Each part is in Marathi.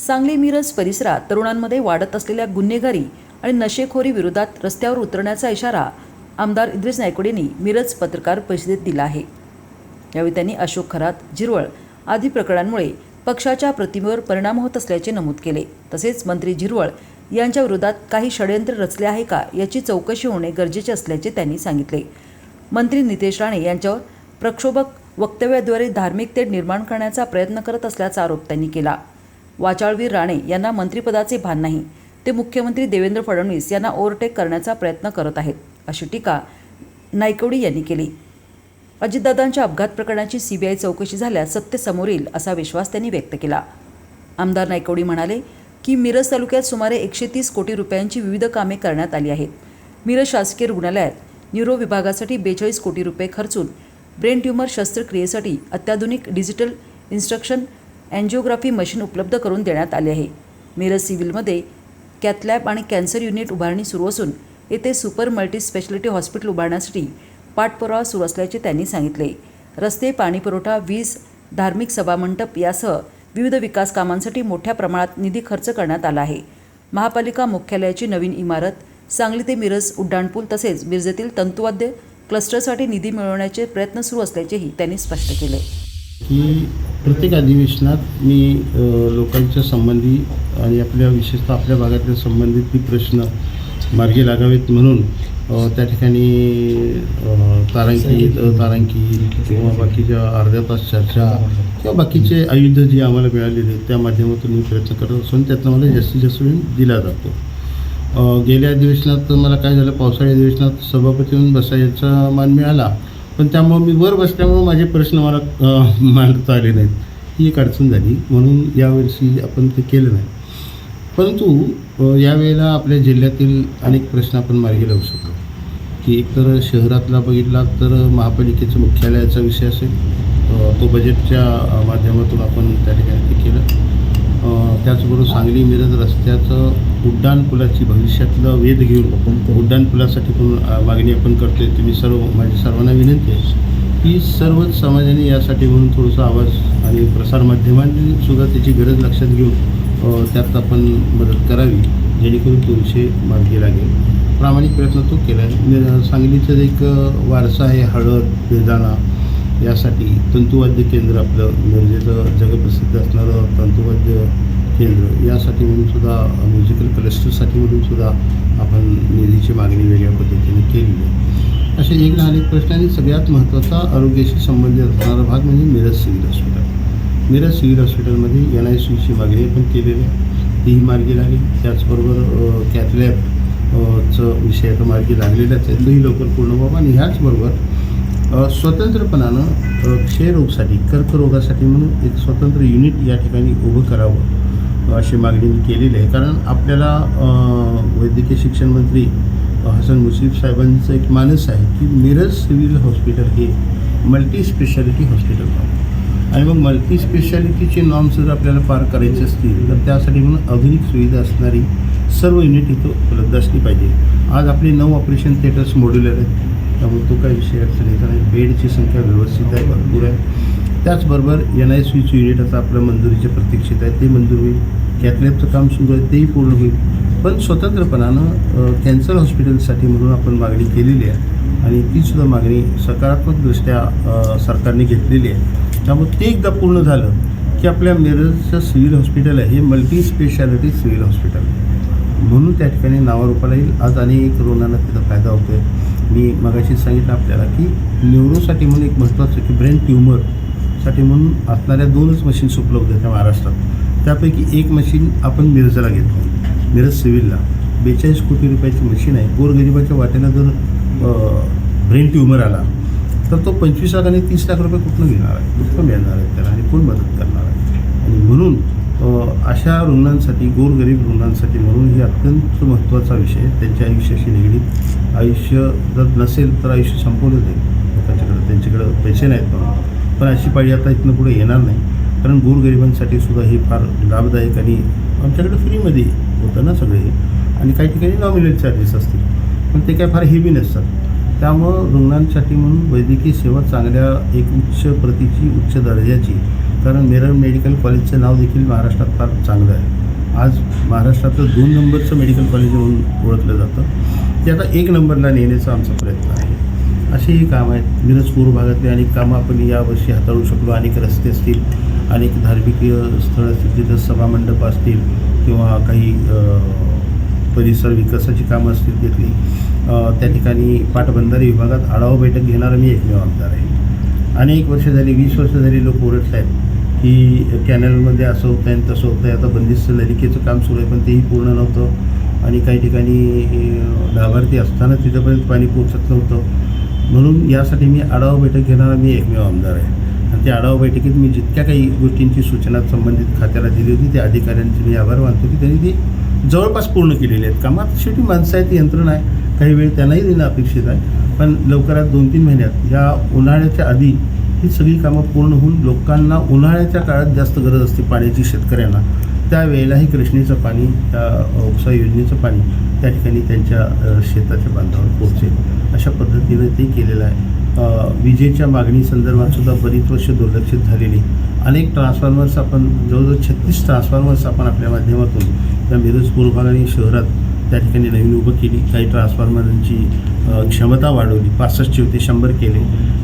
सांगली मिरज परिसरात तरुणांमध्ये वाढत असलेल्या गुन्हेगारी आणि नशेखोरी विरोधात रस्त्यावर उतरण्याचा इशारा आमदार इद्रिस नायकोडेंनी मिरज पत्रकार परिषदेत दिला आहे। यावेळी त्यांनी अशोक खरात, झिरवळ आदी प्रकरणांमुळे पक्षाच्या प्रतिमेवर परिणाम होत असल्याचे नमूद केले। तसेच मंत्री झिरवळ यांच्या विरोधात काही षडयंत्र रचले आहे का याची चौकशी होणे गरजेचे असल्याचे त्यांनी सांगितले। मंत्री नितेश राणे यांच्यावर प्रक्षोभक वक्तव्याद्वारे धार्मिक तेढ निर्माण करण्याचा प्रयत्न करत असल्याचा आरोप त्यांनी केला। वाचाळवीर राणे यांना मंत्रिपदाचे भान नाही, ते मुख्यमंत्री देवेंद्र फडणवीस यांना ओव्हरटेक करण्याचा प्रयत्न करत आहेत, अशी टीका नायकोडे यांनी केली। अजितदादांच्या अपघात प्रकरणाची सीबीआय चौकशी झाल्यास सत्य समोर येईल असा विश्वास त्यांनी व्यक्त केला। आमदार नायकोडे म्हणाले की मिरज तालुक्यात सुमारे 130 कोटी रुपयांची विविध कामे करण्यात आली आहेत। मिरज शासकीय रुग्णालयात न्यूरो विभागासाठी 42 कोटी रुपये खर्चून ब्रेन ट्यूमर शस्त्रक्रियेसाठी अत्याधुनिक डिजिटल इन्स्ट्रक्शन एन्जिओग्राफी मशीन उपलब्ध करून देण्यात आले आहे। मिरज सिव्हिलमध्ये कॅथलॅब आणि कॅन्सर युनिट उभारणी सुरू असून येथे सुपर मल्टी स्पेशालिटी हॉस्पिटल उभारण्यासाठी पाठपुरावा सुरू असल्याचे त्यांनी सांगितले। रस्ते, पाणीपुरवठा, वीज, धार्मिक सभामंडप यासह विविध विकास कामांसाठी मोठ्या प्रमाणात निधी खर्च करण्यात आला आहे। महापालिका मुख्यालयाची नवीन इमारत, सांगली ते मिरज उड्डाणपूल तसेच मिरजेतील तंतुवाद्य क्लस्टरसाठी निधी मिळवण्याचे प्रयत्न सुरू असल्याचेही त्यांनी स्पष्ट केले। की प्रत्येक अधिवेशनात मी लोकांच्या संबंधी आणि आपल्या विशेषतः आपल्या भागातल्या संबंधित प्रश्न मार्गी लागावेत म्हणून त्या ठिकाणी तारांकित किंवा बाकीच्या अर्ध्या तास चर्चा किंवा बाकीचे आयुध जे आम्हाला मिळालेले त्या माध्यमातून मी प्रयत्न करत असून त्यातनं मला जास्तीत जास्त वेळ दिला जातो। गेल्या अधिवेशनात मला काय झालं, पावसाळी अधिवेशनात सभापती म्हणून बसायचा मान मिळाला, पण त्यामुळे मी वर बसल्यामुळे माझे प्रश्न मला मांडता आले नाहीत, ही एक अडचण झाली, म्हणून यावर्षी आपण ते केलं नाही। परंतु यावेळेला आपल्या जिल्ह्यातील अनेक प्रश्न आपण मार्गी लावू शकतो की एकतर शहरातला बघितला तर महापालिकेचं मुख्यालयाचा विषय असेल, तो बजेटच्या माध्यमातून आपण त्या ठिकाणी ते केलं। त्याचबरोबर सांगली मिरज रस्त्याचं उड्डाणपुलाची भविष्यातलं वेध घेऊन उड्डाणपुलासाठी पण मागणी आपण करतोय। तुम्ही माझी सर्वांना विनंती आहे की सर्वच समाजाने यासाठी म्हणून थोडंसं आवाज आणि प्रसारमाध्यमांनी सुद्धा त्याची गरज लक्षात घेऊन त्यात आपण मदत करावी, जेणेकरून तो विषय मार्गी लागेल। प्रामाणिक प्रयत्न तो केला आहे। सांगलीचं एक वारसा आहे हळद, बेदाणा, यासाठी तंतुवाद्य केंद्र आपलं मिरजेचं जगप्रसिद्ध असणारं तंतुवाद्य केंद्र यासाठी म्हणून सुद्धा म्युझिकल क्लस्टरसाठी म्हणून सुद्धा आपण निधीची मागणी वेगळ्या पद्धतीने केली आहे। असे एक ना अनेक प्रश्न आणि सगळ्यात महत्त्वाचा आरोग्याशी संबंधित असणारा भाग म्हणजे Miraj civil hospital. Miraj civil हॉस्पिटलमध्ये NICUची मागणी पण केलेली आहे, तीही मार्गी लागली। त्याचबरोबर कॅथलॅबचं विषय आता मार्गी लागलेलाच आहे, तोही लवकर पूर्ण व्हावा। आणि ह्याचबरोबर स्वतंत्रपणानं क्षयरोगसाठी, कर्करोगासाठी म्हणून एक स्वतंत्र युनिट या ठिकाणी उभं करावं अशी मागणी मी केलेली आहे। कारण आपल्याला वैद्यकीय शिक्षण मंत्री हसन मुश्रीफ साहेबांचं एक मानस आहे की मिरज सिव्हिल हॉस्पिटल हे मल्टी स्पेशालिटी हॉस्पिटल व्हावं, आणि मग मल्टी स्पेशालिटीचे नॉर्म्स जर आपल्याला पार करायचे असतील तर त्यासाठी म्हणून आधुनिक सुविधा असणारी सर्व युनिट इथं उपलब्ध असली पाहिजे। आज आपले 9 ऑपरेशन थिएटर्स मॉड्युलर आहेत, त्यामुळे तो काही विषय अडचणीचा नाही। बेडची संख्या व्यवस्थित आहे, भरपूर आहे। त्याचबरोबर NICUची युनिट आता आपल्या मंजुरीच्या प्रतीक्षेत आहे, ते मंजूर होईल। कॅथलॅबचं काम सुरू आहे, तेही पूर्ण होईल। पण स्वतंत्रपणानं कॅन्सर हॉस्पिटलसाठी म्हणून आपण मागणी केलेली आहे आणि तीसुद्धा मागणी सकारात्मकदृष्ट्या सरकारने घेतलेली आहे। त्यामुळे ते एकदा पूर्ण झालं की आपल्या मिरजचं सिव्हिल हॉस्पिटल आहे हे मल्टी स्पेशालिटी सिव्हिल हॉस्पिटल म्हणून त्या ठिकाणी नावारूपाला येईल। आज अनेक रुग्णांना त्याचा फायदा होतो आहे। मी मगाशी सांगितलं आपल्याला की न्यूरोसाठी म्हणून एक महत्त्वाचं की ब्रेन ट्यूमरसाठी म्हणून असणाऱ्या 2च मशीन्स उपलब्ध आहेत महाराष्ट्रात। त्यापैकी एक मशीन आपण मिरजला घेतलं, मिरज सिव्हिलला 42 कोटी रुपयाची मशीन आहे। गोरगरिबाच्या वाट्याला जर ब्रेन ट्यूमर आला तर तो 25 लाख आणि 30 लाख रुपये कुठून घेणार आहे, कुठून मिळणार आहे त्याला, आणि कोण मदत करणार आहे? आणि म्हणून अशा रुग्णांसाठी, गोरगरीब रुग्णांसाठी म्हणून ही अत्यंत महत्त्वाचा विषय, त्यांच्या आयुष्याशी निगडीत। आयुष्य जर नसेल तर आयुष्य संपवलं जाईल, त्यांच्याकडं पैसे नाहीत म्हणून, पण अशी पाळी आता इथनं पुढे येणार नाही। कारण गोरगरिबांसाठी सुद्धा हे फार लाभदायक आणि आमच्याकडे फ्रीमध्ये होतं ना सगळे, आणि काही ठिकाणी नॉमिनल चार्जेस असतील, पण ते काय फार हेवी नसतात। त्यामुळं रुग्णांसाठी म्हणून वैद्यकीय सेवा चांगल्या एक उच्च प्रतीची, उच्च दर्जाची कारण मिरज मेडिकल कॉलेजचं नाव देखील महाराष्ट्रात फार चांगलं आहे. आज महाराष्ट्रातलं 2 नंबरचं मेडिकल कॉलेज म्हणून ओळखलं जातं. ते आता 1 नंबरला नेण्याचा आमचा प्रयत्न आहे. असेही कामं आहेत. मिरज पूर्व भागातली अनेक कामं आपण यावर्षी हाताळू शकलो. अनेक रस्ते असतील, अनेक धार्मिक स्थळं असतील, तिथं सभामंडप असतील किंवा काही परिसर विकासाची कामं असतील तिथली. त्या ठिकाणी पाटबंधारे विभागात आढावा बैठक घेणारा मी एकमेव आमदार आहे. अनेक वर्ष झाली, 20 वर्ष झाली लोक ओरडत आहेत की कॅनलमध्ये असं होतं आहे तसं होतं आहे. आता बंदिस्त नलिकेचं काम सुरू आहे, पण तेही पूर्ण नव्हतं आणि काही ठिकाणी लाभार्थी असताना तिथंपर्यंत पाणी पोचत नव्हतं. म्हणून यासाठी मी आढावा बैठक घेणारा मी एकमेव आमदार आहे. आणि त्या आढावा बैठकीत मी जितक्या काही गोष्टींची सूचना संबंधित खात्याला दिली होती त्या अधिकाऱ्यांचे मी आभार मानतो की त्यांनी ती जवळपास पूर्ण केलेली आहेत कामात. शेवटी माणसं आहेत, यंत्रणा आहे, काही वेळ त्यांनाही देणं अपेक्षित आहे. पण लवकरात 2-3 महिन्यात या उन्हाळ्याच्या आधी ही सगळी कामं पूर्ण होऊन लोकांना उन्हाळ्याच्या काळात जास्त गरज असते पाण्याची शेतकऱ्यांना, त्यावेळेलाही कृष्णेचं पाणी, त्या उपसा योजनेचं पाणी त्या ठिकाणी त्यांच्या शेताच्या बांधावर पोहोचेल अशा पद्धतीनं ते केलेलं आहे. विजेच्या मागणी संदर्भात सुद्धा बरीच वर्ष दुर्लक्षित झालेली अनेक ट्रान्सफॉर्मर्स आपण जवळजवळ 36 ट्रान्सफॉर्मर्स आपण आपल्या माध्यमातून त्या मिरज पूर्व भाग आणि शहरात त्या ठिकाणी नवीन उभं केली. काही ट्रान्सफॉर्मरांची क्षमता वाढवली. 65चे होते 100 केले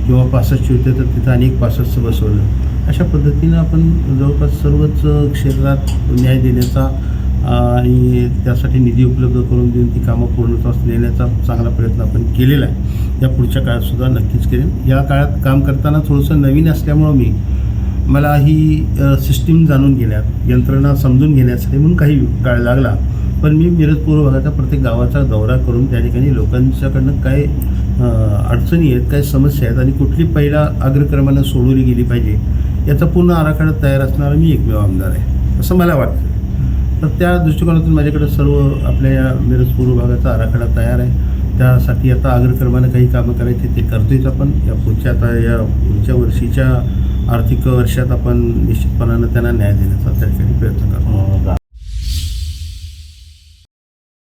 किंवा 65चे होते तर तिथं अनेक 65चं बसवलं. अशा पद्धतीनं आपण जवळपास सर्वच क्षेत्रात न्याय देण्याचा आणि त्यासाठी निधी उपलब्ध करून देऊन ती कामं पूर्णत्वास नेण्याचा चांगला प्रयत्न आपण केलेला आहे. या पुढच्या काळातसुद्धा नक्कीच करेन. या काळात काम करताना थोडंसं नवीन असल्यामुळं मला ही सिस्टीम जाणून घेण्यात, यंत्रणा समजून घेण्यासाठी म्हणून काही काळ लागला. पण मी मिरज पूर्व भागाच्या प्रत्येक गावाचा दौरा करून त्या ठिकाणी लोकांच्याकडनं काय अडचणी आहेत, काय समस्या आहेत आणि कुठली पहिला अग्रक्रमानं सोडवली गेली पाहिजे याचा पूर्ण आराखडा तयार असणारा मी एकमेव आमदार आहे असं मला वाटतं. तर त्या दृष्टिकोनातून माझ्याकडे सर्व आपल्या या मिरज पूर्व भागाचा आराखडा तयार आहे. त्यासाठी आता अग्रक्रमानं काही कामं करायची ते करतोच आपण. या पुढच्या वर्षीच्या आर्थिक वर्षात आपण निश्चितपणानं त्यांना न्याय देण्याचा त्या ठिकाणी प्रयत्न करतो.